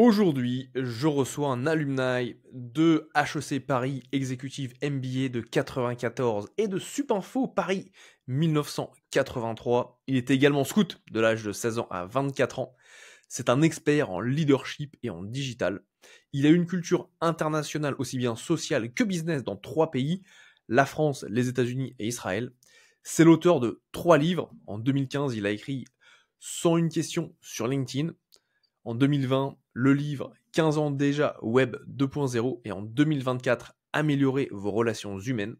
Aujourd'hui, je reçois un alumni de HEC Paris Executive MBA de 94 et de Supinfo Paris 1983. Il est également scout de l'âge de 16 ans à 24 ans. C'est un expert en leadership et en digital. Il a une culture internationale aussi bien sociale que business dans 3 pays, la France, les États-Unis et Israël. C'est l'auteur de 3 livres. En 2015, il a écrit 101 questions sur LinkedIn. En 2020, le livre 15 ans déjà Web 2.0 et en 2024, améliorer vos relations humaines.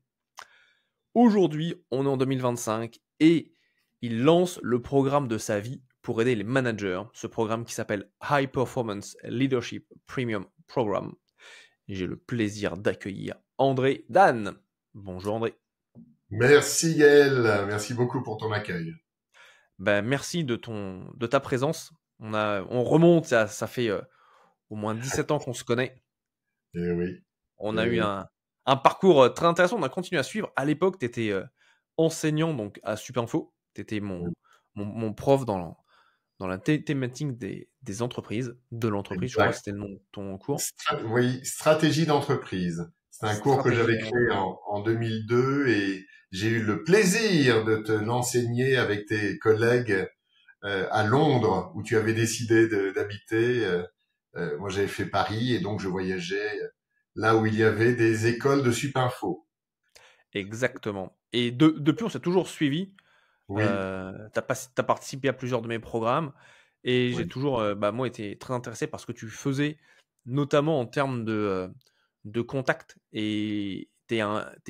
Aujourd'hui, on est en 2025 et il lance le programme de sa vie pour aider les managers, ce programme qui s'appelle High Performance Leadership Premium Program. J'ai le plaisir d'accueillir André Dan. Bonjour André. Merci Gaël, merci beaucoup pour ton accueil. Merci de ta présence. On remonte, ça fait au moins 17 ans qu'on se connaît. Eh oui. On a Eh eu oui. un parcours très intéressant, on a continué à suivre. À l'époque, tu étais enseignant donc, à Supinfo. Tu étais mon prof dans la thématique des entreprises, de l'entreprise, je crois que Exact. c'était le nom de ton cours. Oui, stratégie d'entreprise. C'est un cours que Stratégie j'avais de créé en 2002 et j'ai eu le plaisir de te l'enseigner avec tes collègues à Londres où tu avais décidé d'habiter. Moi, j'avais fait Paris et donc je voyageais là où il y avait des écoles de Supinfo. Exactement. Et depuis, on s'est toujours suivi. Oui, T'as participé à plusieurs de mes programmes et j'ai oui, toujours, moi, été très intéressé par ce que tu faisais, notamment en termes de contact. Et t'es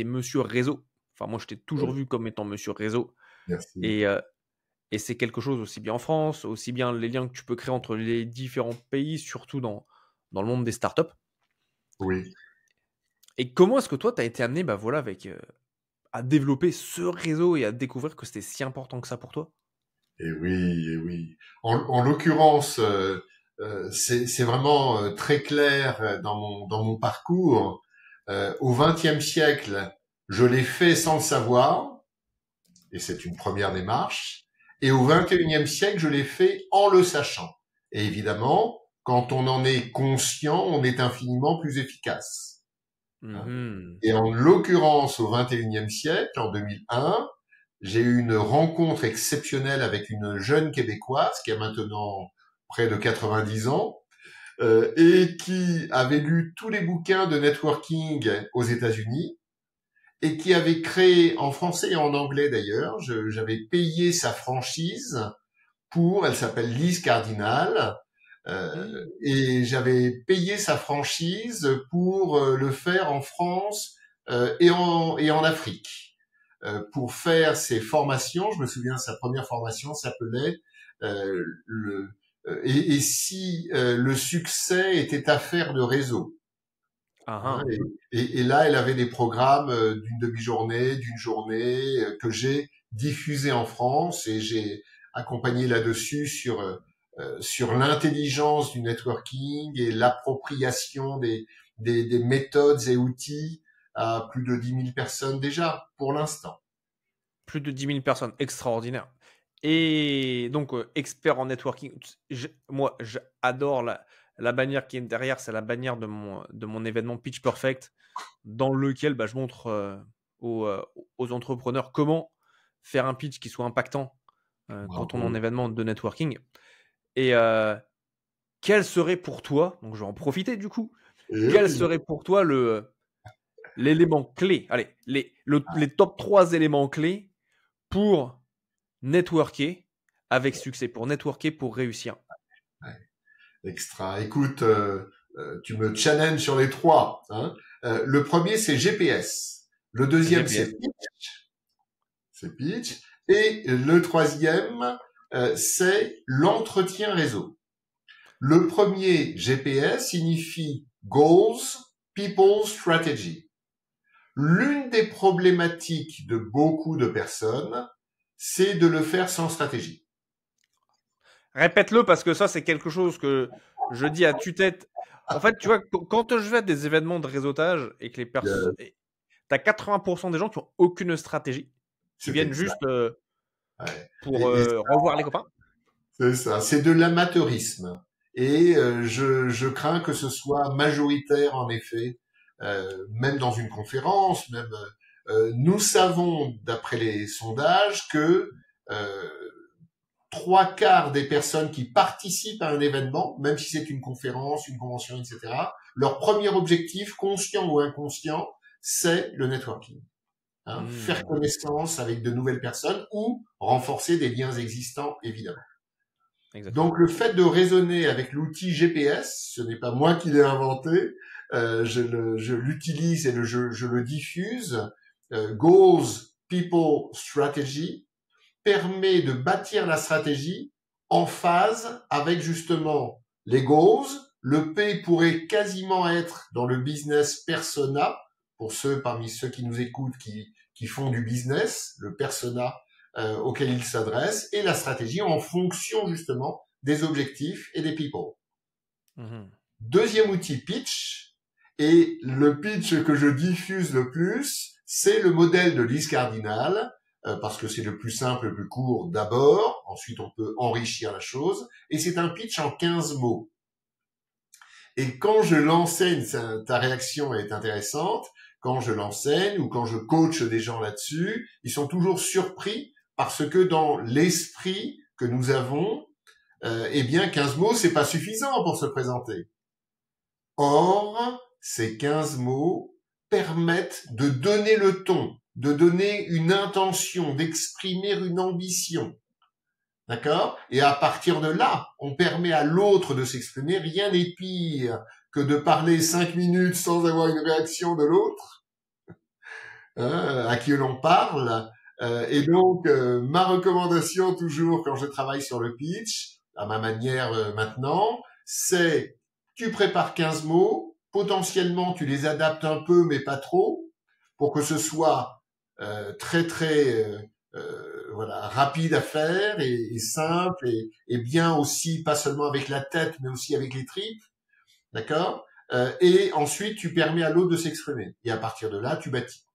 monsieur réseau. Enfin, moi, je t'ai toujours oui. vu comme étant monsieur réseau. Merci. Et, et c'est quelque chose aussi bien en France, aussi bien les liens que tu peux créer entre les différents pays, surtout dans le monde des startups. Oui. Et comment est-ce que toi, tu as été amené à développer ce réseau et à découvrir que c'était si important que ça pour toi? Et oui, et oui. En l'occurrence, c'est vraiment très clair dans mon parcours. Au XXe siècle, je l'ai fait sans le savoir, et c'est une première démarche. Et au XXIe siècle, je l'ai fait en le sachant. Et évidemment, quand on en est conscient, on est infiniment plus efficace. Hein. Mhm. Et en l'occurrence, au XXIe siècle, en 2001, j'ai eu une rencontre exceptionnelle avec une jeune Québécoise qui a maintenant près de 90 ans et qui avait lu tous les bouquins de networking aux États-Unis et qui avait créé en français et en anglais d'ailleurs. J'avais payé sa franchise elle s'appelle Lise Cardinal, Mhm. et j'avais payé sa franchise pour le faire en France et en Afrique. Pour faire ses formations, je me souviens, sa première formation s'appelait le et si le succès était affaire de réseau. Ah, Hein, ah. et là, elle avait des programmes d'une demi-journée, d'une journée que j'ai diffusé en France et j'ai accompagné là-dessus sur l'intelligence du networking et l'appropriation des méthodes et outils à plus de 10 000 personnes déjà pour l'instant. Plus de 10 000 personnes, extraordinaire. Et donc, expert en networking. Moi, j'adore la bannière qui est derrière, c'est la bannière de mon événement Pitch Perfect, dans lequel je montre aux, euh, aux entrepreneurs comment faire un pitch qui soit impactant quand on est en Bravo. événement de networking. Et quel serait pour toi, donc je vais en profiter du coup, Et quel oui. serait pour toi l'élément clé, allez, les top 3 éléments clés pour networker avec succès, pour networker, pour réussir. Ouais, extra. Écoute, tu me challenges sur les trois. Hein. Le premier, c'est GPS. Le deuxième, GPS. c'est pitch. Et le troisième, c'est l'entretien réseau. Le premier, GPS, signifie Goals, People, Strategy. L'une des problématiques de beaucoup de personnes, c'est de le faire sans stratégie. Répète-le parce que ça, c'est quelque chose que je dis à tue-tête. En fait, tu vois, quand je vais à des événements de réseautage et que les personnes. Euh, T'as 80% des gens qui ont aucune stratégie, qui c'est viennent exact. juste Ouais. pour Et revoir les copains. c'est ça, c'est de l'amateurisme. et je crains que ce soit majoritaire en effet, même dans une conférence, même nous savons d'après les sondages que euh, trois quarts des personnes qui participent à un événement, même si c'est une conférence, une convention, etc., leur premier objectif, conscient ou inconscient, c'est le networking. Hein, faire connaissance avec de nouvelles personnes ou renforcer des liens existants, évidemment. Exactement. Donc le fait de raisonner avec l'outil GPS, ce n'est pas moi qui l'ai inventé, je l'utilise et je le diffuse. Goals, People, Strategy permet de bâtir la stratégie en phase avec justement les goals. Le P pourrait quasiment être dans le business persona, pour ceux parmi ceux qui nous écoutent qui font du business, le persona auquel ils s'adressent, et la stratégie en fonction justement des objectifs et des people. Deuxième outil, pitch. Et le pitch que je diffuse le plus, c'est le modèle de Lise Cardinal, parce que c'est le plus simple, le plus court d'abord. Ensuite, on peut enrichir la chose. Et c'est un pitch en 15 mots. Et quand je l'enseigne, ta réaction est intéressante, quand je l'enseigne ou quand je coach des gens là-dessus, ils sont toujours surpris parce que dans l'esprit que nous avons, eh bien, 15 mots, c'est pas suffisant pour se présenter. Or, ces 15 mots permettent de donner le ton, de donner une intention, d'exprimer une ambition. D'accord? Et à partir de là, on permet à l'autre de s'exprimer. Rien n'est pire que de parler 5 minutes sans avoir une réaction de l'autre, à qui l'on parle. Et donc, ma recommandation toujours quand je travaille sur le pitch, à ma manière maintenant, c'est tu prépares 15 mots, potentiellement tu les adaptes un peu, mais pas trop, pour que ce soit très voilà, rapide à faire et simple et bien aussi, pas seulement avec la tête, mais aussi avec les tripes, d'accord. Et ensuite, tu permets à l'autre de s'exprimer. Et à partir de là, tu bâtis.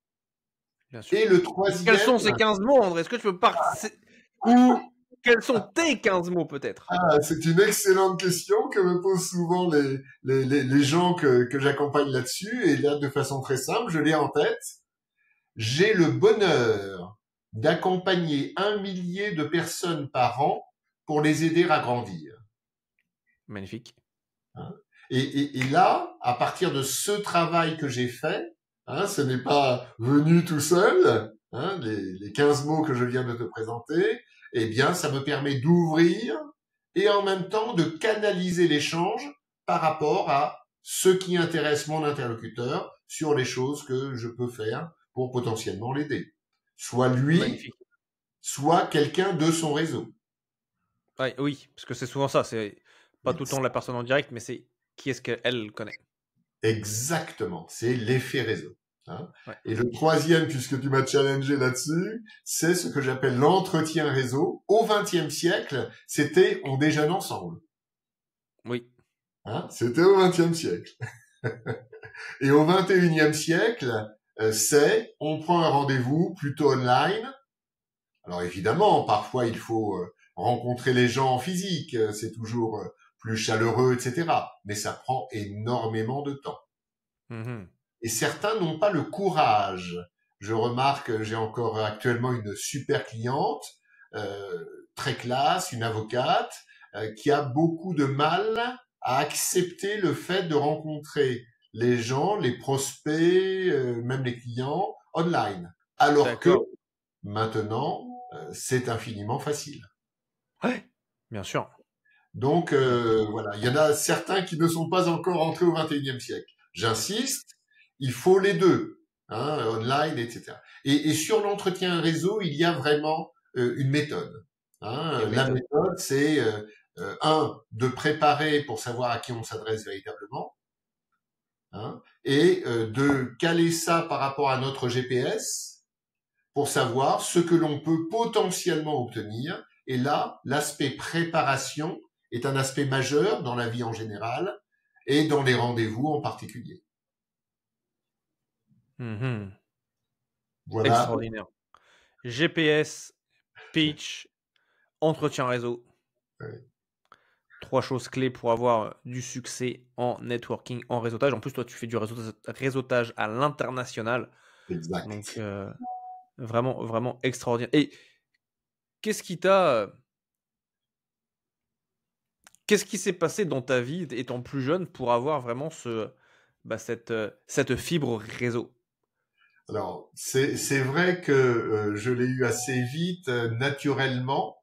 Bien sûr. Et le troisième... Quels sont ces 15 mots, André? Est-ce que tu peux ou quels sont tes 15 mots, peut-être? C'est une excellente question que me posent souvent les gens que j'accompagne là-dessus. Et là, de façon très simple, je l'ai en tête. J'ai le bonheur d'accompagner 1 millier de personnes par an pour les aider à grandir. Magnifique. Hein, et là, à partir de ce travail que j'ai fait, ce n'est pas venu tout seul, les 15 mots que je viens de te présenter, eh bien, ça me permet d'ouvrir et en même temps de canaliser l'échange par rapport à ce qui intéresse mon interlocuteur sur les choses que je peux faire pour potentiellement l'aider. Soit lui, Magnifique. soit quelqu'un de son réseau. Ouais, oui, parce que c'est souvent ça. C'est pas tout le temps la personne en direct, mais c'est qui est-ce qu'elle connaît. Exactement, c'est l'effet réseau. Ouais. Et le troisième, puisque tu m'as challengé là-dessus, c'est ce que j'appelle l'entretien réseau. Au XXe siècle, c'était on déjeune ensemble. Oui. C'était au XXe siècle. Et au XXIe siècle, c'est on prend un rendez-vous plutôt online. Alors évidemment, parfois il faut rencontrer les gens en physique, c'est toujours plus chaleureux, etc. Mais ça prend énormément de temps. Et certains n'ont pas le courage. Je remarque, j'ai encore actuellement une super cliente, très classe, une avocate, qui a beaucoup de mal à accepter le fait de rencontrer les gens, les prospects, même les clients, online. Alors que maintenant, c'est infiniment facile. Ouais, bien sûr. Donc voilà, il y en a certains qui ne sont pas encore entrés au XXIe siècle. J'insiste, il faut les deux, online, etc. Et sur l'entretien réseau, il y a vraiment une méthode. La méthode, c'est de préparer pour savoir à qui on s'adresse véritablement, et de caler ça par rapport à notre GPS pour savoir ce que l'on peut potentiellement obtenir. Et là, l'aspect préparation est un aspect majeur dans la vie en général et dans les rendez-vous en particulier. Voilà. Extraordinaire. GPS, pitch, entretien réseau. Ouais. 3 choses clés pour avoir du succès en networking, en réseautage. En plus, toi, tu fais du réseautage à l'international. Donc, Exact. vraiment, vraiment extraordinaire. Et qu'est-ce qui t'a, qu'est-ce qui s'est passé dans ta vie étant plus jeune pour avoir vraiment cette fibre réseau? Alors, c'est vrai que je l'ai eu assez vite, naturellement.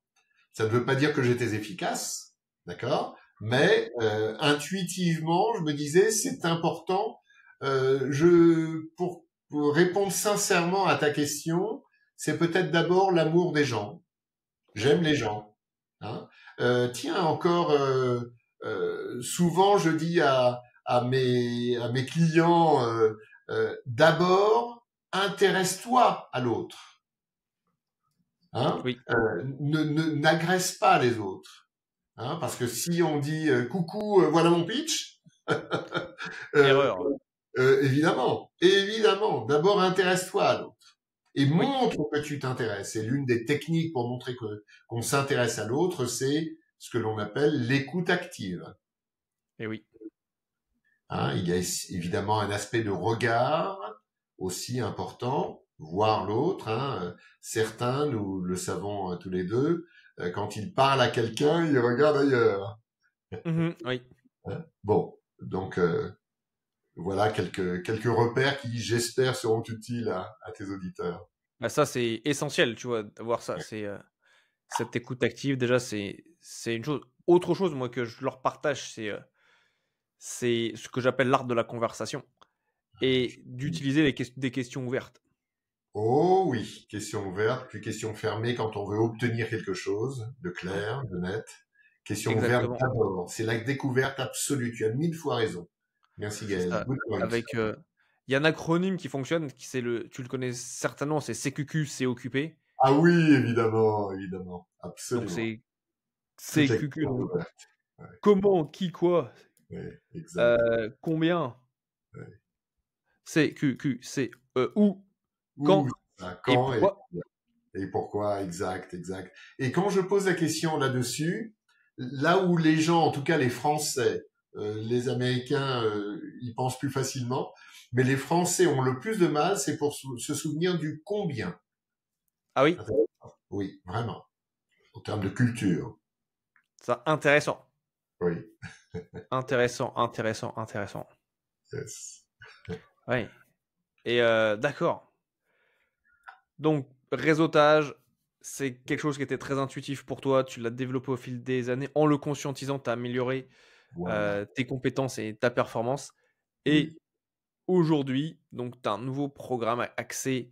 Ça ne veut pas dire que j'étais efficace, d'accord? Mais intuitivement, je me disais, c'est important. Pour répondre sincèrement à ta question, c'est peut-être d'abord l'amour des gens. J'aime les gens. Hein. Tiens, encore souvent, je dis à mes clients, d'abord, intéresse-toi à l'autre. Hein. Oui, N'agresse pas les autres. Hein, parce que si on dit coucou, voilà mon pitch, euh, erreur. évidemment, d'abord intéresse-toi à l'autre et Oui, montre que tu t'intéresses. Et l'une des techniques pour montrer qu'on s'intéresse à l'autre, c'est ce que l'on appelle l'écoute active. et oui. Hein, il y a évidemment un aspect de regard aussi important, voir l'autre. Hein. Certains, nous le savons tous les deux, quand ils parlent à quelqu'un, ils regardent ailleurs. Oui. Hein. Bon, donc voilà quelques repères qui, j'espère, seront utiles à tes auditeurs. Bah, ça, c'est essentiel, tu vois, d'avoir ça. Cette écoute active, déjà, c'est une chose. Autre chose, moi, que je leur partage, c'est ce que j'appelle l'art de la conversation et d'utiliser des questions ouvertes. Oh oui, question ouverte, puis question fermée quand on veut obtenir quelque chose de clair, de net. Question ouverte Exactement, d'abord, c'est la découverte absolue. Tu as 1000 fois raison. Merci c'est Gaël. ça. Good point. Avec, il y a un acronyme qui fonctionne, tu le connais certainement, c'est CQQ, c'est occupé. Ah oui, évidemment, Donc absolument. c'est Toutes les CQQ, questions donc ouvertes. Ouais, comment, qui, quoi, ouais, exact. combien, Ouais. CQQ, c'est où, Où, quand ça, et quand pourquoi. et pourquoi, exact. Et quand je pose la question là-dessus, là où les gens, en tout cas les Français, les Américains, ils pensent plus facilement, mais les Français ont le plus de mal, c'est pour se souvenir du combien. Ah oui, Oui, vraiment, en termes de culture. ça intéressant, Oui, intéressant. yes. Ouais. Et d'accord. Donc, réseautage, c'est quelque chose qui était très intuitif pour toi. Tu l'as développé au fil des années. En le conscientisant, tu as amélioré Voilà, tes compétences et ta performance. oui, Et aujourd'hui, donc, tu as un nouveau programme axé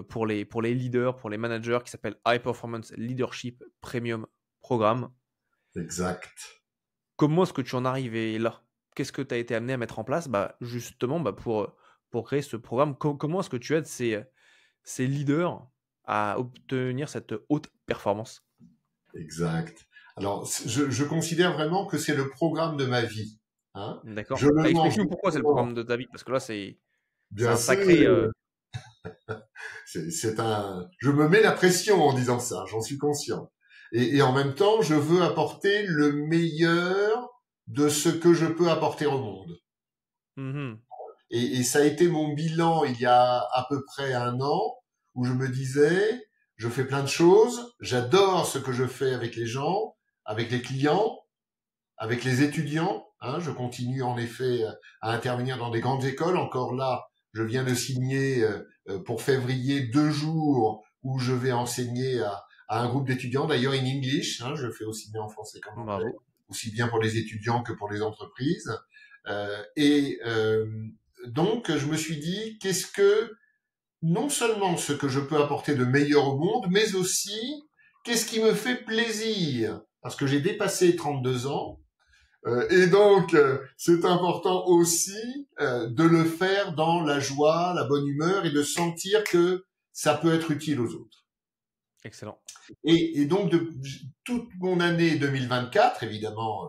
pour les leaders, pour les managers, qui s'appelle High Performance Leadership Premium Programme. exact. Comment est-ce que tu en es arrivé là? Qu'est-ce que tu as été amené à mettre en place? Bah, justement, pour créer ce programme. Comment est-ce que tu aides ces leaders à obtenir cette haute performance? Exact. Alors, je considère vraiment que c'est le programme de ma vie. Hein. Je D'accord. le Bah, lance explique-nous pourquoi c'est le justement, programme de ta vie, parce que là, c'est bien un sûr. sacré. Je me mets la pression en disant ça, j'en suis conscient. Et en même temps, je veux apporter le meilleur de ce que je peux apporter au monde. Mhm. Et ça a été mon bilan il y a à peu près un an, où je me disais, je fais plein de choses, j'adore ce que je fais avec les gens, avec les clients, avec les étudiants. Hein, je continue en effet à intervenir dans des grandes écoles. Encore là, je viens de signer pour février 2 jours où je vais enseigner à un groupe d'étudiants, d'ailleurs in English. Hein, je fais aussi bien en français qu'en anglais, Bravo. aussi bien pour les étudiants que pour les entreprises. Et donc, je me suis dit, qu'est-ce que, non seulement ce que je peux apporter de meilleur au monde, mais aussi, qu'est-ce qui me fait plaisir? Parce que j'ai dépassé 32 ans, et donc, c'est important aussi de le faire dans la joie, la bonne humeur et de sentir que ça peut être utile aux autres. Excellent. Et donc, de toute mon année 2024, évidemment,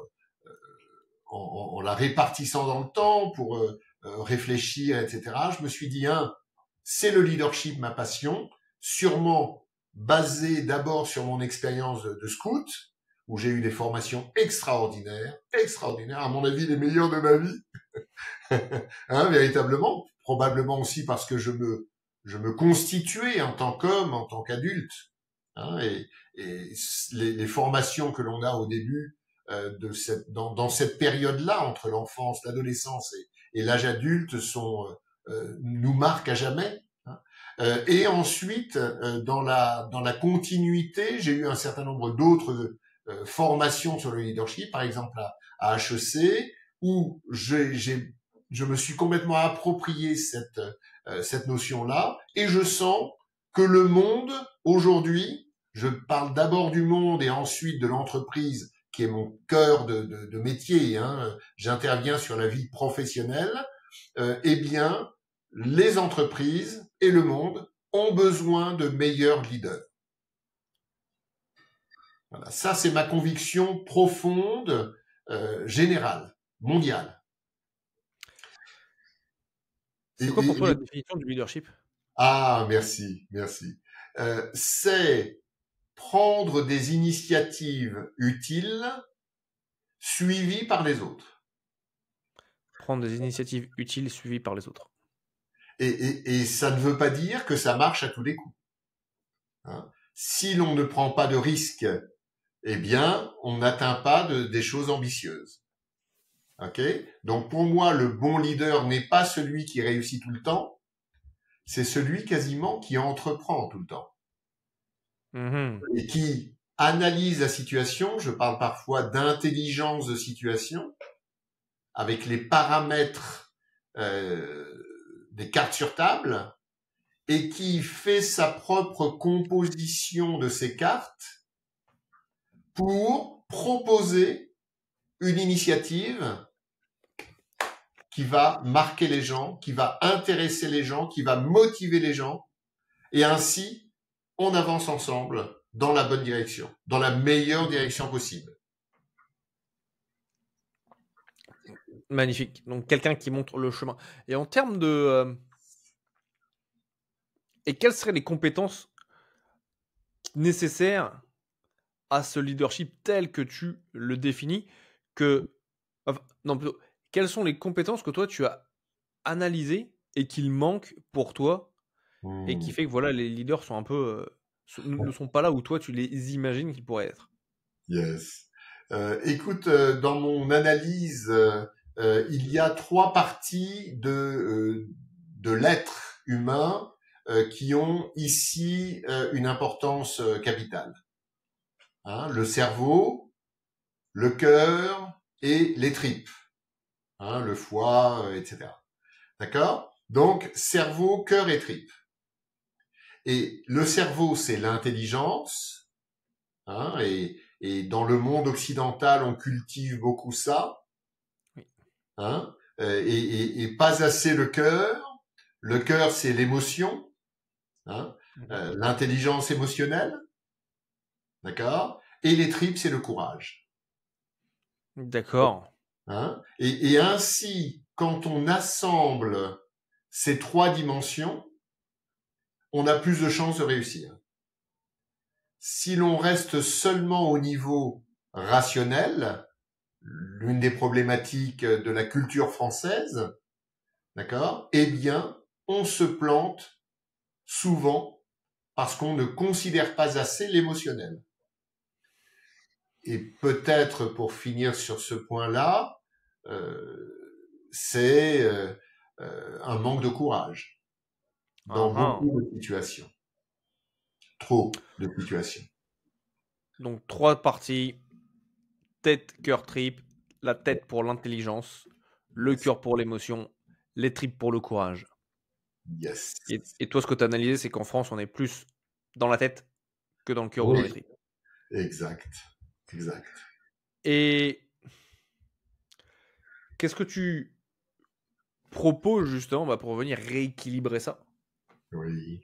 en la répartissant dans le temps pour réfléchir, etc., je me suis dit, c'est le leadership, ma passion, sûrement basé d'abord sur mon expérience de scout, où j'ai eu des formations extraordinaires, à mon avis les meilleures de ma vie, hein, véritablement, probablement aussi parce que je me constituais en tant qu'homme, en tant qu'adulte, hein, et les formations que l'on a au début dans cette période-là entre l'enfance, l'adolescence et l'âge adulte nous marquent à jamais. Hein. Et ensuite, dans la continuité, j'ai eu un certain nombre d'autres formations sur le leadership, par exemple à HEC, où je me suis complètement approprié cette notion-là, et je sens que le monde aujourd'hui, je parle d'abord du monde et ensuite de l'entreprise, qui est mon cœur de métier, hein, j'interviens sur la vie professionnelle, eh bien, les entreprises et le monde ont besoin de meilleurs leaders. Voilà, ça c'est ma conviction profonde, générale, mondiale. C'est quoi pour toi la définition du leadership? Ah, merci. C'est prendre des initiatives utiles suivies par les autres. Prendre des initiatives utiles suivies par les autres. Et ça ne veut pas dire que ça marche à tous les coups. Hein? Si l'on ne prend pas de risques, eh bien, on n'atteint pas des choses ambitieuses. Okay? Donc pour moi, le bon leader n'est pas celui qui réussit tout le temps, c'est celui quasiment qui entreprend tout le temps. Et qui analyse la situation, je parle parfois d'intelligence de situation, avec les paramètres des cartes sur table, et qui fait sa propre composition de ces cartes pour proposer une initiative qui va marquer les gens, qui va intéresser les gens, qui va motiver les gens, et ainsi, on avance ensemble dans la bonne direction, dans la meilleure direction possible. Magnifique. Donc, quelqu'un qui montre le chemin. Et en termes de... Et quelles seraient les compétences nécessaires à ce leadership tel que tu le définis enfin, non, plutôt, quelles sont les compétences que toi, tu as analysées et qu'il manque pour toi et qui fait que voilà, les leaders sont un peu... ne sont pas là où toi, tu les imagines qu'ils pourraient être. Yes. Écoute, dans mon analyse, il y a 3 parties de l'être humain qui ont ici une importance capitale. Hein, le cerveau, le cœur et les tripes, hein, le foie, etc. D'accord? Donc, cerveau, cœur et tripes. Et le cerveau, c'est l'intelligence, hein, et dans le monde occidental, on cultive beaucoup ça, hein, et pas assez le cœur. Le cœur, c'est l'émotion, hein, l'intelligence émotionnelle, d'accord? Et les tripes, c'est le courage. D'accord. Hein? Et ainsi, quand on assemble ces 3 dimensions, on a plus de chances de réussir. Si l'on reste seulement au niveau rationnel, l'une des problématiques de la culture française, d'accord, eh bien, on se plante souvent parce qu'on ne considère pas assez l'émotionnel. Et peut-être pour finir sur ce point-là, c'est un manque de courage dans beaucoup de situations. Trop de situations. Donc 3 parties, tête, cœur, tripes, la tête pour l'intelligence, le cœur pour l'émotion, les tripes pour le courage. Yes. Et toi, ce que tu as analysé, c'est qu'en France, on est plus dans la tête que dans le cœur ou dans les tripes. Exact. Et qu'est-ce que tu proposes justement pour venir rééquilibrer ça? Oui.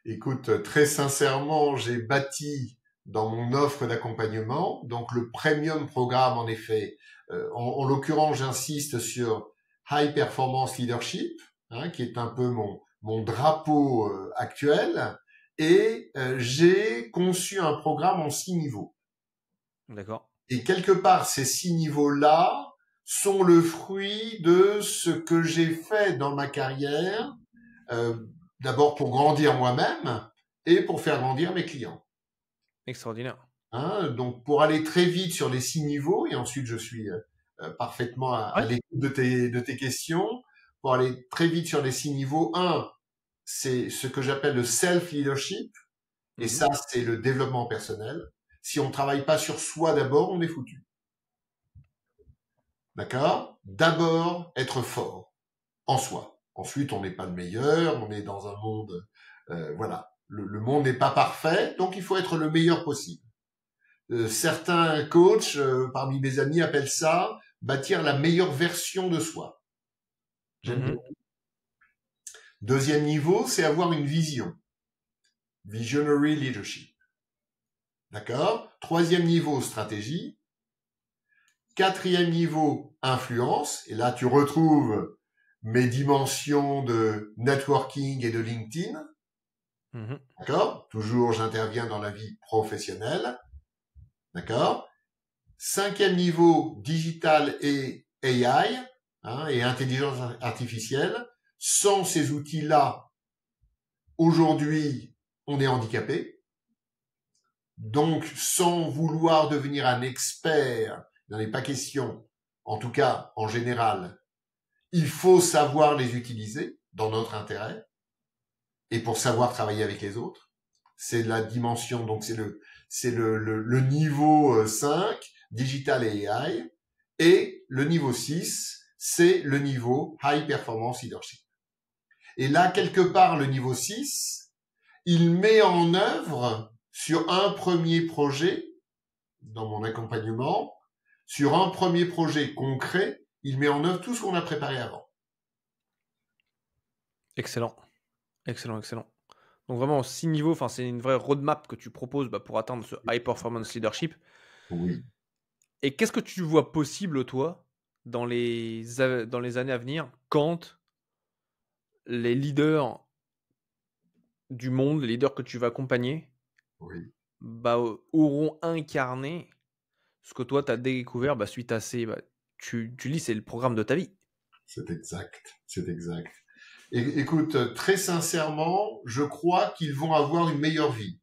Écoute, très sincèrement, j'ai bâti dans mon offre d'accompagnement, donc le premium programme en effet, en l'occurrence j'insiste sur High Performance Leadership, hein, qui est un peu mon drapeau actuel, et j'ai conçu un programme en 6 niveaux. D'accord. Et quelque part, ces 6 niveaux-là sont le fruit de ce que j'ai fait dans ma carrière, d'abord pour grandir moi-même et pour faire grandir mes clients. Extraordinaire. Donc, pour aller très vite sur les 6 niveaux, et ensuite je suis parfaitement à l'écoute de tes questions, pour aller très vite sur les 6 niveaux, c'est ce que j'appelle le self-leadership, et ça, c'est le développement personnel. Si on travaille pas sur soi d'abord, on est foutu. D'accord? D'abord, être fort en soi. Ensuite, on n'est pas le meilleur, on est dans un monde, voilà. Le monde n'est pas parfait, donc il faut être le meilleur possible. Certains coachs, parmi mes amis, appellent ça bâtir la meilleure version de soi. J'aime bien. Deuxième niveau, c'est avoir une vision. Visionary leadership. D'accord? Troisième niveau, stratégie. Quatrième niveau, influence. Et là, tu retrouves mes dimensions de networking et de LinkedIn. D'accord? Toujours, j'interviens dans la vie professionnelle. D'accord? Cinquième niveau, digital et AI, et intelligence artificielle. Sans ces outils-là, aujourd'hui, on est handicapé. Donc, sans vouloir devenir un expert, il n'en est pas question. En tout cas, en général, il faut savoir les utiliser dans notre intérêt et pour savoir travailler avec les autres. C'est la dimension, donc c'est le niveau 5, digital et AI. Et le niveau 6, c'est le niveau high performance leadership. Et là, quelque part, le niveau 6, il met en œuvre sur un premier projet, dans mon accompagnement, sur un premier projet concret, il met en œuvre tout ce qu'on a préparé avant. Excellent. Excellent, excellent. Donc vraiment, 6 niveaux, c'est une vraie roadmap que tu proposes pour atteindre ce high performance leadership. Oui. Et qu'est-ce que tu vois possible, toi, dans les années à venir, quand les leaders du monde, les leaders que tu vas accompagner, Oui. auront incarné ce que toi, tu as découvert suite à ces... tu lis, c'est le programme de ta vie. C'est exact, c'est exact. Et, écoute, très sincèrement, je crois qu'ils vont avoir une meilleure vie.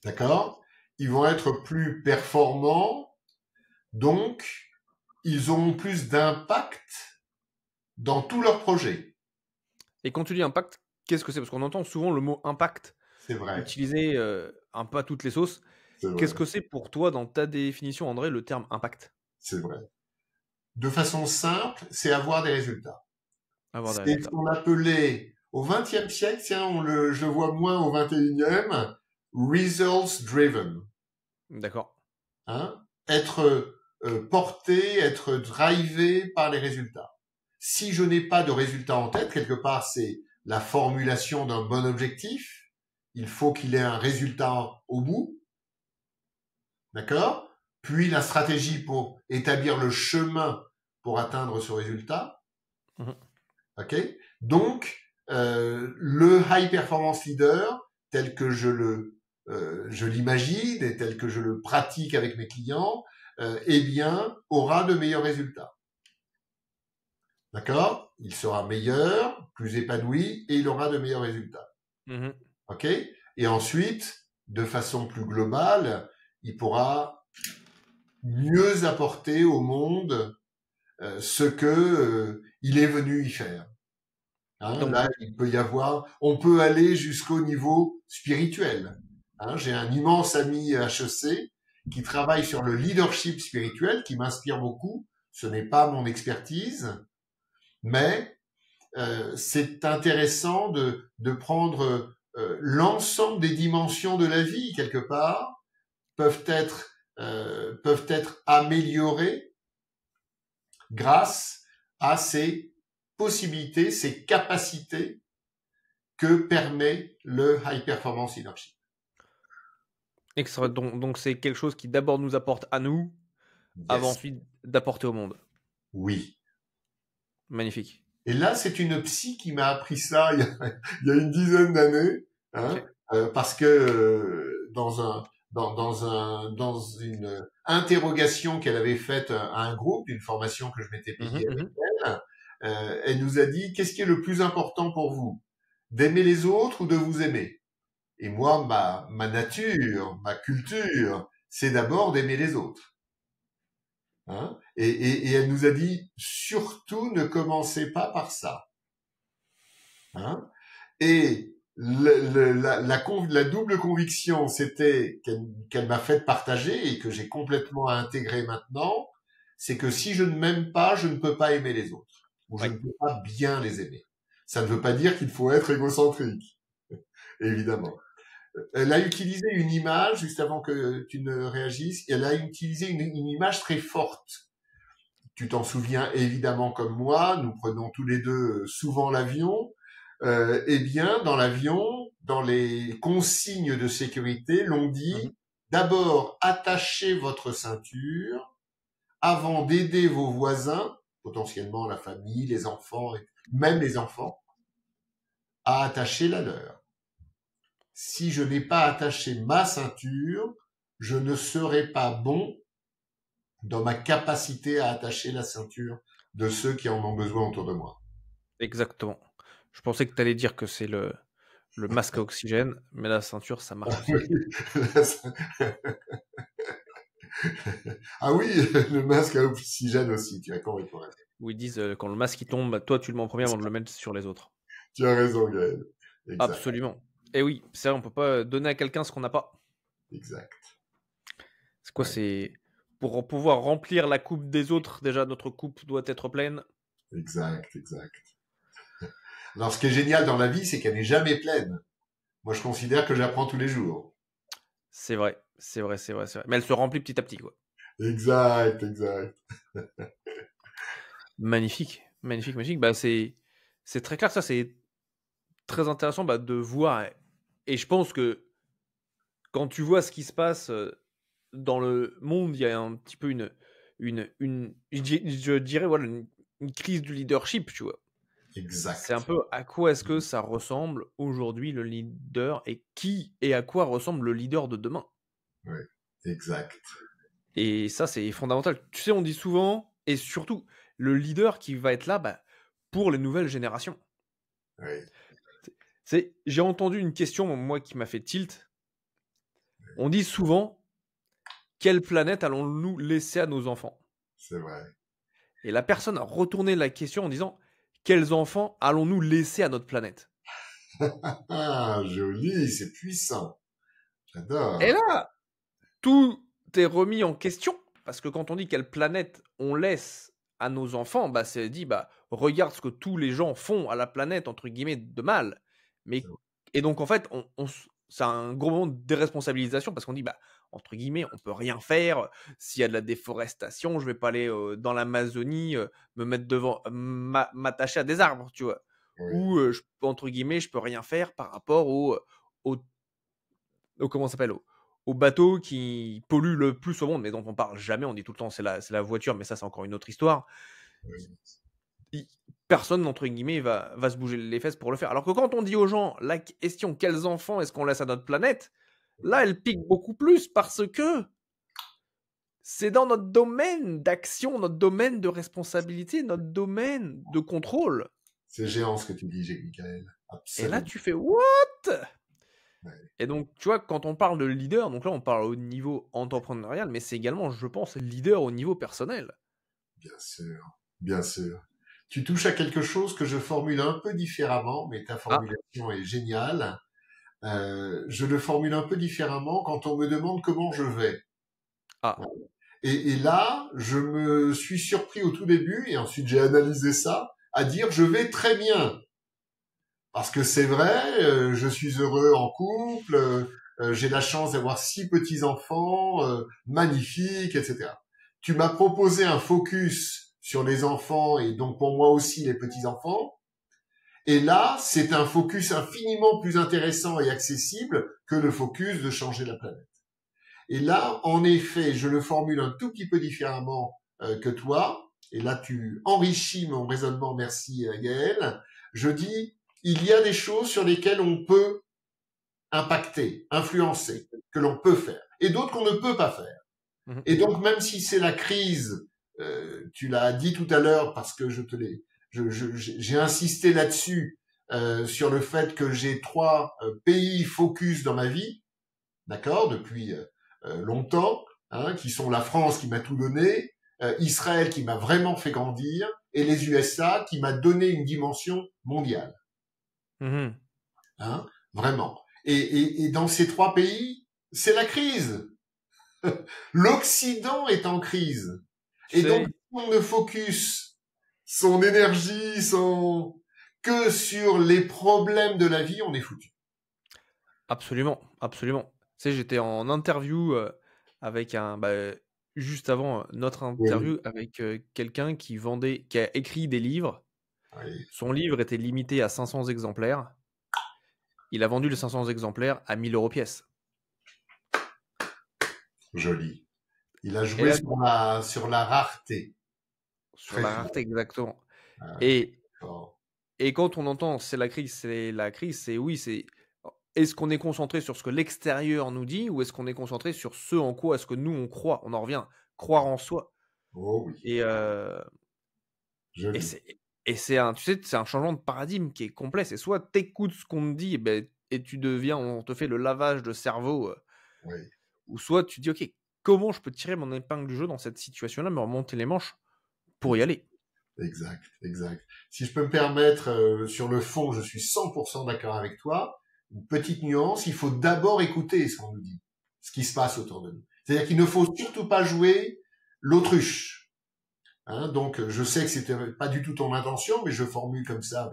D'accord? Ils vont être plus performants, donc ils auront plus d'impact dans tous leurs projets. Et quand tu dis impact, qu'est-ce que c'est? Parce qu'on entend souvent le mot impact C'est vrai, utilisé un peu à toutes les sauces. c'est vrai, Qu'est-ce que c'est pour toi, dans ta définition, André, le terme impact? c'est vrai. De façon simple, c'est avoir des résultats. Avoir des C'est ce résultats. qu'on appelait au XXe siècle, tiens, je le vois moins au XXIe, results driven. D'accord. Être porté, être drivé par les résultats. Si je n'ai pas de résultat en tête, quelque part, c'est la formulation d'un bon objectif. Il faut qu'il ait un résultat au bout. D'accord? Puis la stratégie pour établir le chemin pour atteindre ce résultat. Ok? Donc, le high performance leader, tel que je l'imagine et tel que je le pratique avec mes clients, eh bien, aura de meilleurs résultats. D'accord? Il sera meilleur, plus épanoui, et il aura de meilleurs résultats. Ok? Et ensuite, de façon plus globale, il pourra mieux apporter au monde ce que il est venu y faire. Donc, Là, il peut y avoir, on peut aller jusqu'au niveau spirituel. J'ai un immense ami HEC qui travaille sur le leadership spirituel, qui m'inspire beaucoup. Ce n'est pas mon expertise, mais c'est intéressant de prendre l'ensemble des dimensions de la vie quelque part peuvent être améliorées grâce à ces possibilités, ces capacités que permet le high performance leadership. donc c'est quelque chose qui d'abord nous apporte à nous, Yes. avant ensuite d'apporter au monde. Oui. Magnifique. Et là, c'est une psy qui m'a appris ça il y a une dizaine d'années, hein, Ok. parce que dans une interrogation qu'elle avait faite à un groupe d'une formation que je m'étais Mhm, payée avec mhm, elle, elle nous a dit: qu'est-ce qui est le plus important pour vous, d'aimer les autres ou de vous aimer? Et moi, ma nature, ma culture, c'est d'abord d'aimer les autres. Hein, et elle nous a dit: surtout ne commencez pas par ça. Hein. Et la double conviction, c'était qu'elle m'a fait partager et que j'ai complètement intégré maintenant, c'est que si je ne m'aime pas, je ne peux pas aimer les autres, ou je ouais. ne peux pas bien les aimer. Ça ne veut pas dire qu'il faut être égocentrique, évidemment. Elle a utilisé une image, juste avant que tu ne réagisses, elle a utilisé une image très forte. Tu t'en souviens évidemment comme moi, nous prenons tous les deux souvent l'avion. Eh bien, dans l'avion, dans les consignes de sécurité, l'on Mhm. dit: d'abord, attachez votre ceinture avant d'aider vos voisins, potentiellement la famille, les enfants, même les enfants, à attacher la leur. Si je n'ai pas attaché ma ceinture, je ne serai pas bon dans ma capacité à attacher la ceinture de ceux qui en ont besoin autour de moi. Exactement. Je pensais que tu allais dire que c'est le masque à oxygène, mais la ceinture, ça marche aussi. Ah oui, le masque à oxygène aussi, tu as complètement raison. Où ils disent quand le masque il tombe, bah, toi tu le mets en premier avant de le mettre sur les autres. Tu as raison, Gaël. Exact, Absolument. Et oui, c'est vrai, on peut pas donner à quelqu'un ce qu'on n'a pas. exact. C'est quoi? Ouais, C'est pour pouvoir remplir la coupe des autres, déjà notre coupe doit être pleine. exact, exact. Alors, ce qui est génial dans la vie, c'est qu'elle n'est jamais pleine. Moi, je considère que j'apprends tous les jours. C'est vrai, c'est vrai, c'est vrai, c'est vrai. Mais elle se remplit petit à petit, quoi. Exact, exact. Magnifique, magnifique, magnifique. Bah c'est très clair, ça c'est très intéressant bah, de voir. Et je pense que quand tu vois ce qui se passe dans le monde, il y a un petit peu je dirais voilà, une crise du leadership, tu vois. C'est un Exact. peu à quoi est-ce que ça ressemble aujourd'hui le leader et qui et à quoi ressemble le leader de demain. Oui, exact. Et ça, c'est fondamental. Tu sais, on dit souvent, et surtout, le leader qui va être là bah, pour les nouvelles générations. Oui, J'ai entendu une question, moi, qui m'a fait tilt. On dit souvent, quelle planète allons-nous laisser à nos enfants? c'est vrai. Et la personne a retourné la question en disant, quels enfants allons-nous laisser à notre planète? Ah, joli, c'est puissant. Et J'adore. là, tout est remis en question, parce que quand on dit quelle planète on laisse à nos enfants, bah c'est dit, bah regarde ce que tous les gens font à la planète, entre guillemets, de mal. C'est Mais, vrai. et donc en fait, c'est un gros moment de déresponsabilisation, parce qu'on dit, bah entre guillemets, on peut rien faire. S'il y a de la déforestation, je vais pas aller dans l'Amazonie, me mettre devant, m'attacher à des arbres, tu vois. Oui, Ou, entre guillemets, je peux rien faire par rapport au comment ça s'appelle au bateau qui pollue le plus au monde, mais dont on parle jamais, on dit tout le temps c'est la voiture, mais ça c'est encore une autre histoire. oui. Il- Personne, entre guillemets, va se bouger les fesses pour le faire. Alors que quand on dit aux gens la question quels enfants est-ce qu'on laisse à notre planète, là elle pique beaucoup plus parce que c'est dans notre domaine d'action, notre domaine de responsabilité, notre domaine de contrôle. C'est géant ce que tu dis, Michael. Et là Absolument. tu fais what? Ouais, Et donc, tu vois, quand on parle de leader, donc là, on parle au niveau entrepreneurial, mais c'est également, je pense, leader au niveau personnel. bien sûr, bien sûr. Tu touches à quelque chose que je formule un peu différemment, mais ta Ah, formulation est géniale. Je le formule un peu différemment quand on me demande comment je vais. ah, Et là, je me suis surpris au tout début, et ensuite j'ai analysé ça, à dire je vais très bien. Parce que c'est vrai, je suis heureux en couple, j'ai la chance d'avoir 6 petits-enfants, magnifiques, etc. Tu m'as proposé un focus sur les enfants et donc pour moi aussi les petits-enfants. Et là, c'est un focus infiniment plus intéressant et accessible que le focus de changer la planète. Et là, en effet, je le formule un tout petit peu différemment que toi. et là tu enrichis mon raisonnement, merci Gaël, je dis, il y a des choses sur lesquelles on peut impacter, influencer, que l'on peut faire, et d'autres qu'on ne peut pas faire. Mhm. Et donc, même si c'est la crise, tu l'as dit tout à l'heure parce que j'ai insisté là-dessus, sur le fait que j'ai 3 pays focus dans ma vie, d'accord, depuis longtemps, hein, qui sont la France qui m'a tout donné, Israël qui m'a vraiment fait grandir, et les USA qui m'a donné une dimension mondiale, Mhm. hein, vraiment. Et dans ces 3 pays, c'est la crise. L'Occident est en crise. Et donc, si on ne focus son énergie, que sur les problèmes de la vie, on est foutu. Absolument, absolument. Tu sais, j'étais en interview avec juste avant notre interview, avec quelqu'un qui a écrit des livres. Oui. Son livre était limité à 500 exemplaires. Il a vendu les 500 exemplaires à 1000 euros pièce. Joli. Il a Et joué là, sur la rareté. sur Très la fort. rareté, exactement. Ah, Et, fort. et quand on entend c'est la crise, c'est oui, c'est est-ce qu'on est concentré sur ce que l'extérieur nous dit ou est-ce qu'on est concentré sur ce en quoi est-ce que nous on croit? On en revient, croire en soi. Oh oui. Et, Joli. c'est un, tu sais, c'est un changement de paradigme qui est complet. C'est soit t'écoutes ce qu'on te dit et tu deviens, on te fait le lavage de cerveau, Oui. ou soit tu dis ok, comment je peux tirer mon épingle du jeu dans cette situation-là, me remonter les manches pour y aller. Exact, exact. Si je peux me permettre, sur le fond, je suis 100% d'accord avec toi. Une petite nuance, il faut d'abord écouter ce qu'on nous dit, ce qui se passe autour de nous. C'est-à-dire qu'il ne faut surtout pas jouer l'autruche. Hein, donc, je sais que c'était pas du tout ton intention, mais je formule comme ça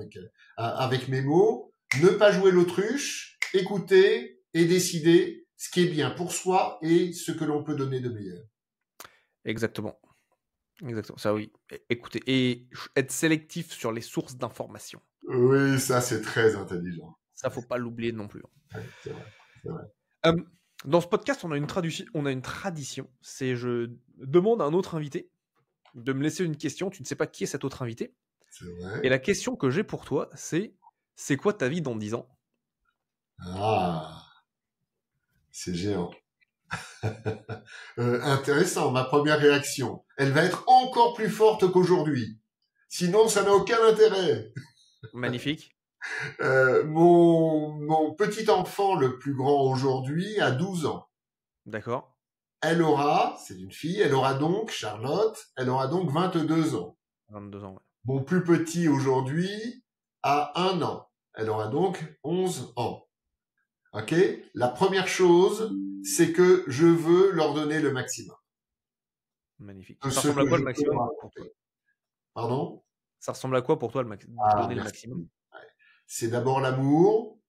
avec mes mots. Ne pas jouer l'autruche, écouter et décider ce qui est bien pour soi et ce que l'on peut donner de meilleur. Exactement. Exactement, ça oui. Écoutez, et être sélectif sur les sources d'informations. Oui, ça c'est très intelligent. Ça, faut pas l'oublier non plus. Ouais, c'est vrai, c'est vrai. Dans ce podcast, on a une tradition. C'est je demande à un autre invité de me laisser une question. Tu ne sais pas qui est cet autre invité. C'est vrai. Et la question que j'ai pour toi, c'est quoi ta vie dans 10 ans? Ah, c'est géant. Intéressant, ma première réaction. Elle va être encore plus forte qu'aujourd'hui. Sinon, ça n'a aucun intérêt. Magnifique. Mon petit enfant, le plus grand aujourd'hui, a 12 ans. D'accord. C'est une fille, elle aura donc, Charlotte, elle aura donc 22 ans. 22 ans, ouais. Mon plus petit aujourd'hui a 1 an. Elle aura donc 11 ans. Ok? La première chose, c'est que je veux leur donner le maximum. Magnifique. De Ça ce ressemble à que quoi je le peux maximum leur pour toi? apporter. Pardon? Ça ressemble à quoi pour toi donner le Merci. maximum? Ouais. C'est d'abord l'amour,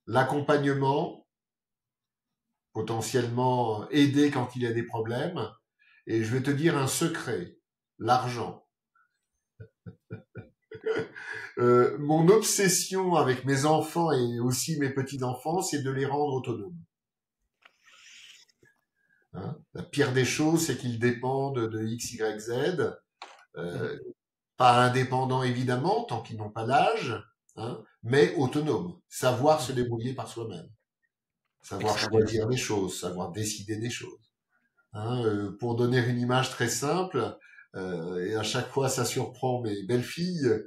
l'accompagnement, potentiellement aider quand il y a des problèmes. Et je vais te dire un secret, l'argent. Mon obsession avec mes enfants et aussi mes petits-enfants, c'est de les rendre autonomes. Hein, la pire des choses, c'est qu'ils dépendent de X, Y, Z. Pas indépendants évidemment, tant qu'ils n'ont pas l'âge, hein, mais autonomes. Savoir se débrouiller par soi-même. Savoir choisir des choses, savoir décider des choses. Hein, pour donner une image très simple, et à chaque fois ça surprend mes belles-filles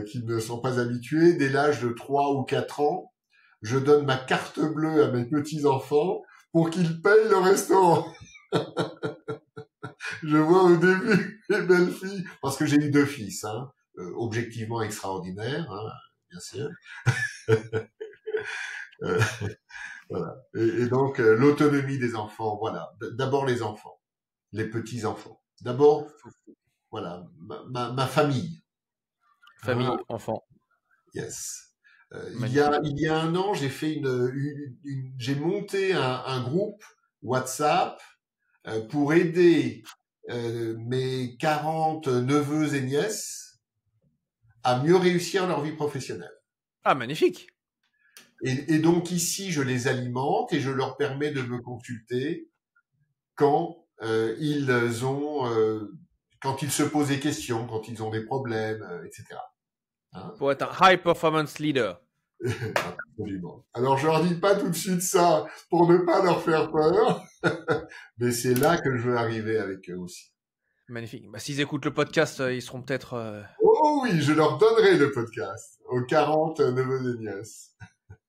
qui ne sont pas habituées, dès l'âge de 3 ou 4 ans, je donne ma carte bleue à mes petits-enfants pour qu'ils payent le restaurant. Je vois au début les belles filles, parce que j'ai eu 2 fils, hein, objectivement extraordinaires, hein, bien sûr. Voilà. Et donc l'autonomie des enfants, voilà. D'abord les enfants, les petits enfants. D'abord, voilà, ma famille. Famille, Hein, enfant. yes. Magnifique. Il y a 1 an, j'ai fait j'ai monté un groupe WhatsApp pour aider mes 40 neveux et nièces à mieux réussir leur vie professionnelle. Ah, magnifique. Et donc ici, je les alimente et je leur permets de me consulter quand ils ont quand ils se posent des questions, quand ils ont des problèmes, etc. Hein? Pour être un high performance leader. Absolument. Alors, je leur dis pas tout de suite ça pour ne pas leur faire peur, mais c'est là que je veux arriver avec eux aussi. Magnifique. Bah, s'ils écoutent le podcast, ils seront peut-être... Oh oui, je leur donnerai le podcast aux 40 neveux et nièces.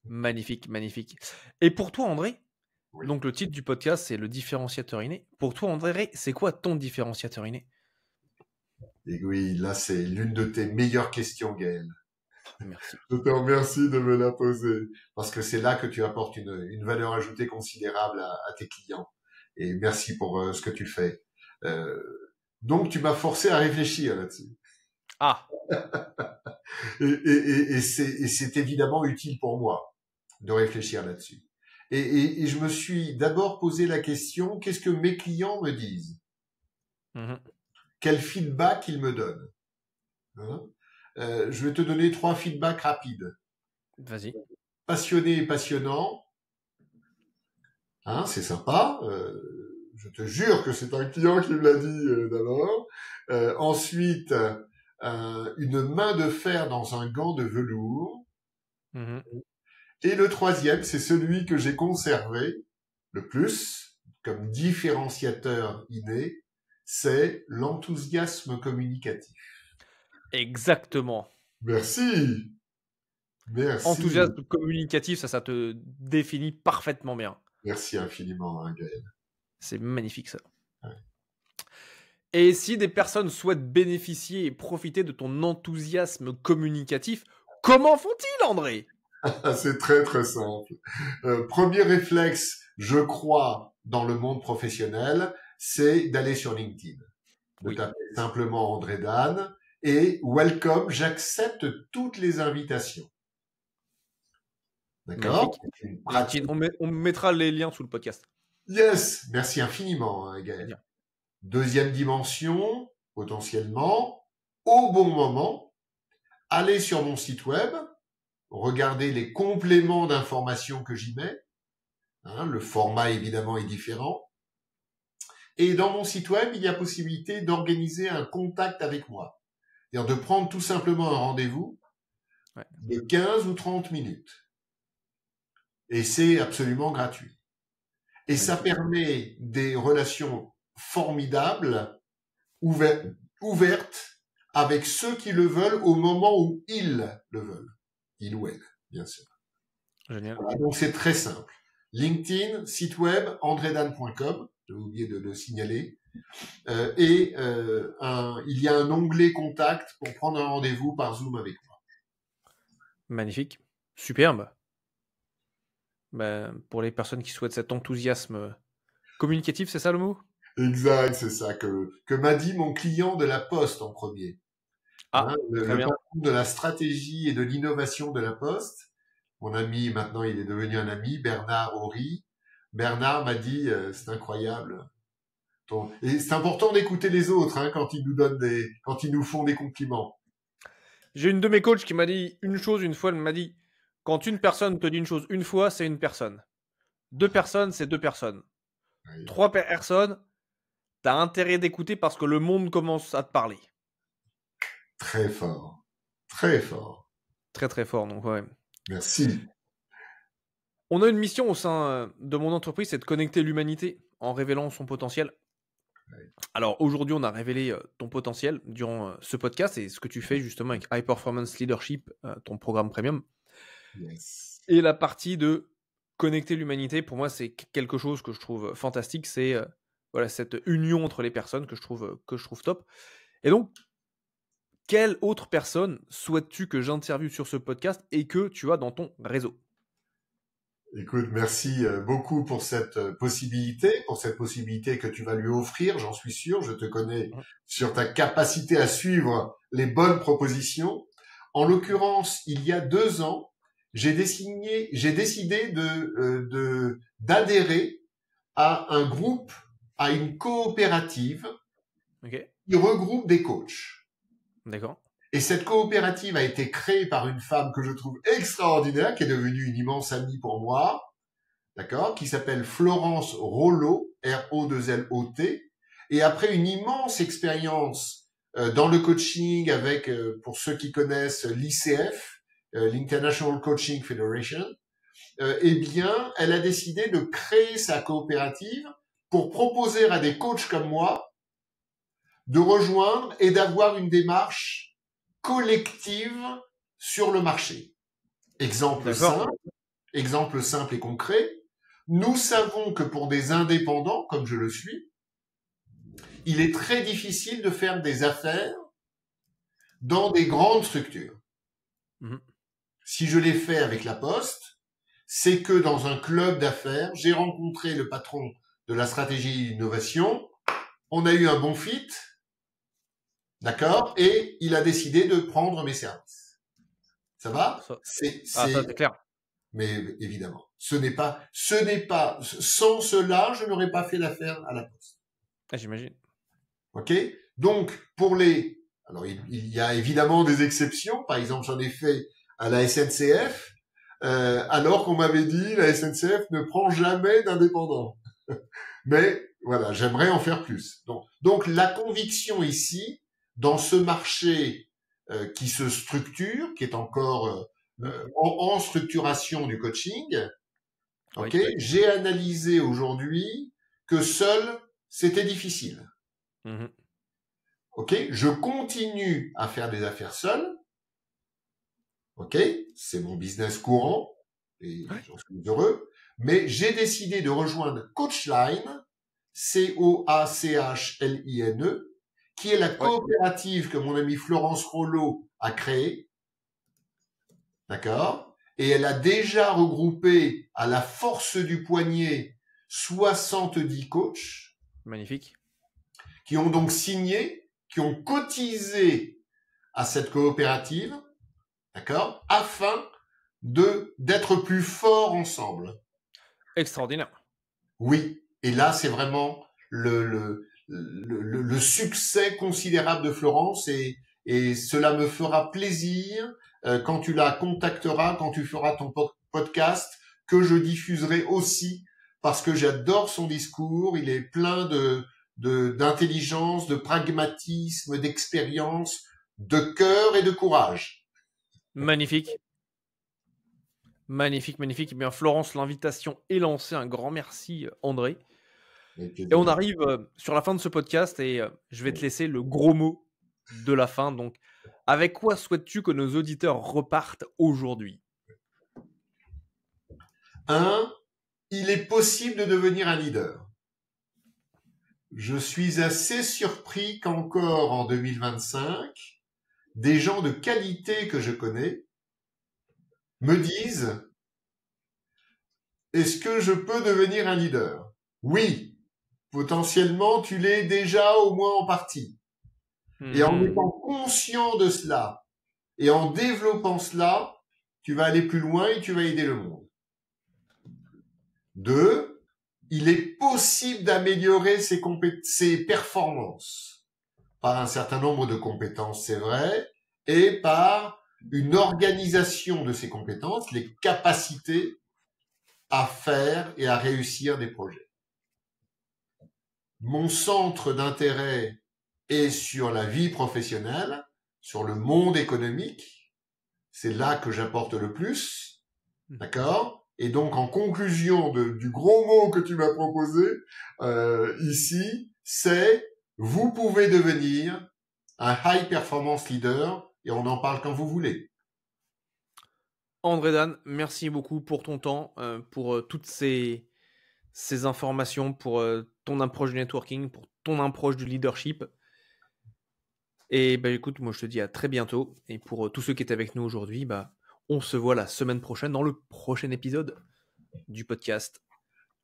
Magnifique, magnifique. Et pour toi, André, Oui. donc le titre du podcast, c'est le différenciateur inné. Pour toi, André, c'est quoi ton différenciateur inné? Et oui, là, c'est l'une de tes meilleures questions, Gaël. Merci. Je te remercie de me la poser, parce que c'est là que tu apportes une valeur ajoutée considérable à tes clients. Et merci pour ce que tu fais. Donc, tu m'as forcé à réfléchir là-dessus. Ah, Et c'est évidemment utile pour moi de réfléchir là-dessus. Et je me suis d'abord posé la question, qu'est-ce que mes clients me disent? Quel feedback ils me donnent? Hein? Je vais te donner 3 feedbacks rapides. Vas-y. Passionné et passionnant. Hein, c'est sympa. Je te jure que c'est un client qui me l'a dit d'abord. Ensuite, une main de fer dans un gant de velours. Et le troisième, c'est celui que j'ai conservé le plus comme différenciateur inné, c'est l'enthousiasme communicatif. Exactement. Merci. Merci. Enthousiasme communicatif, ça te définit parfaitement bien. Merci infiniment, hein, Gaël. C'est magnifique, ça. Ouais. Et si des personnes souhaitent bénéficier et profiter de ton enthousiasme communicatif, comment font-ils, André? C'est très très simple. Premier réflexe, je crois, dans le monde professionnel, c'est d'aller sur LinkedIn. De taper simplement André Dan et welcome, j'accepte toutes les invitations. D'accord? On mettra les liens sous le podcast. Yes, merci infiniment, hein, Gaël. Bien. Deuxième dimension, potentiellement, au bon moment, aller sur mon site web, regarder les compléments d'informations que j'y mets. Hein, le format, évidemment, est différent. Et dans mon site web, il y a possibilité d'organiser un contact avec moi. C'est-à-dire de prendre tout simplement un rendez-vous de 15 ou 30 minutes. Et c'est absolument gratuit. Et ça permet des relations formidables, ouvertes, avec ceux qui le veulent au moment où ils le veulent. Ils ou elles, bien sûr. Génial. Voilà, donc c'est très simple. LinkedIn, site web, andredan.com, j'ai oublié de le signaler. Il y a un onglet contact pour prendre un rendez-vous par Zoom avec moi. Magnifique. Superbe. Pour les personnes qui souhaitent cet enthousiasme communicatif, c'est ça le mot? Exact, c'est ça que m'a dit mon client de la Poste en premier. Ah, le patron de la stratégie et de l'innovation de la Poste. Mon ami, maintenant il est devenu un ami, Bernard Horry. Bernard m'a dit, c'est incroyable. Et c'est important d'écouter les autres hein, quand ils nous font des compliments. J'ai une de mes coachs qui m'a dit une chose une fois, elle m'a dit quand une personne te dit une chose une fois, c'est une personne. 2 personnes, c'est 2 personnes. Oui. 3 personnes, t'as intérêt d'écouter parce que le monde commence à te parler. Très fort. Très fort. Très très fort, donc ouais. Merci. On a une mission au sein de mon entreprise, c'est de connecter l'humanité en révélant son potentiel. Oui. Alors aujourd'hui, on a révélé ton potentiel durant ce podcast et ce que tu fais justement avec High Performance Leadership, ton programme premium. Yes. Et la partie de connecter l'humanité, pour moi, c'est quelque chose que je trouve fantastique. C'est voilà, cette union entre les personnes que je trouve top. Et donc, quelle autre personne souhaites-tu que j'interviewe sur ce podcast et que tu as dans ton réseau? Écoute, merci beaucoup pour cette possibilité que tu vas lui offrir, j'en suis sûr. Je te connais sur ta capacité à suivre les bonnes propositions. En l'occurrence, il y a 2 ans, j'ai décidé d'adhérer à un groupe, à une coopérative qui regroupe des coachs. D'accord. Et cette coopérative a été créée par une femme que je trouve extraordinaire, qui est devenue une immense amie pour moi, d'accord, qui s'appelle Florence Rolot, R-O-2-L-O-T, Et après une immense expérience dans le coaching avec, pour ceux qui connaissent l'ICF, l'International Coaching Federation, eh bien, elle a décidé de créer sa coopérative pour proposer à des coachs comme moi de rejoindre et d'avoir une démarche collective sur le marché. Exemple simple et concret. Nous savons que pour des indépendants, comme je le suis, il est très difficile de faire des affaires dans des grandes structures. Mmh. Si je l'ai fait avec la Poste, c'est que dans un club d'affaires, j'ai rencontré le patron de la stratégie d'innovation, on a eu un bon fit, d'accord, et il a décidé de prendre mes services. Ça va? Ça, c'est clair. Mais évidemment, ce n'est pas, sans cela, je n'aurais pas fait l'affaire à la Poste. J'imagine. Ok? Donc, alors il y a évidemment des exceptions. Par exemple, j'en ai fait à la SNCF, alors qu'on m'avait dit la SNCF ne prend jamais d'indépendants. Mais voilà, j'aimerais en faire plus. Donc la conviction ici, dans ce marché qui se structure, qui est encore en structuration du coaching, ok, oui. J'ai analysé aujourd'hui que seul, c'était difficile. Mmh. Ok, je continue à faire des affaires seul. Ok, c'est mon business courant et j'en suis heureux. Mais j'ai décidé de rejoindre Coachline, Coachline, qui est la coopérative que mon ami Florence Rollo a créée. D'accord? Et elle a déjà regroupé à la force du poignet 70 coachs. Magnifique. Qui ont donc signé, qui ont cotisé à cette coopérative, d'accord, afin d'être plus forts ensemble. Extraordinaire. Oui, et là c'est vraiment le succès considérable de Florence et cela me fera plaisir quand tu la contacteras, quand tu feras ton podcast, que je diffuserai aussi parce que j'adore son discours, il est plein d'intelligence, de pragmatisme, d'expérience, de cœur et de courage. Magnifique. Magnifique, magnifique. Eh bien, Florence, l'invitation est lancée. Un grand merci, André. Et on arrive sur la fin de ce podcast et je vais te laisser le gros mot de la fin. Donc, avec quoi souhaites-tu que nos auditeurs repartent aujourd'hui? Il est possible de devenir un leader. Je suis assez surpris qu'encore en 2025, des gens de qualité que je connais me disent « Est-ce que je peux devenir un leader ?» Oui, potentiellement tu l'es déjà au moins en partie. Et en étant conscient de cela et en développant cela, tu vas aller plus loin et tu vas aider le monde. 2, il est possible d'améliorer ses performances par un certain nombre de compétences, c'est vrai, et par une organisation de ces compétences, les capacités à faire et à réussir des projets. Mon centre d'intérêt est sur la vie professionnelle, sur le monde économique. C'est là que j'apporte le plus, d'accord ? Et donc, en conclusion du gros mot que tu m'as proposé ici, c'est vous pouvez devenir un high performance leader et on en parle quand vous voulez. André Dan, merci beaucoup pour ton temps, pour toutes ces informations, pour ton approche du networking, pour ton approche du leadership. Et bah écoute, moi je te dis à très bientôt. Et pour tous ceux qui étaient avec nous aujourd'hui, bah on se voit la semaine prochaine dans le prochain épisode du podcast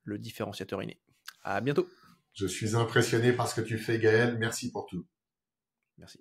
Le Différenciateur Inné. À bientôt. Je suis impressionné par ce que tu fais, Gaël. Merci pour tout. Merci.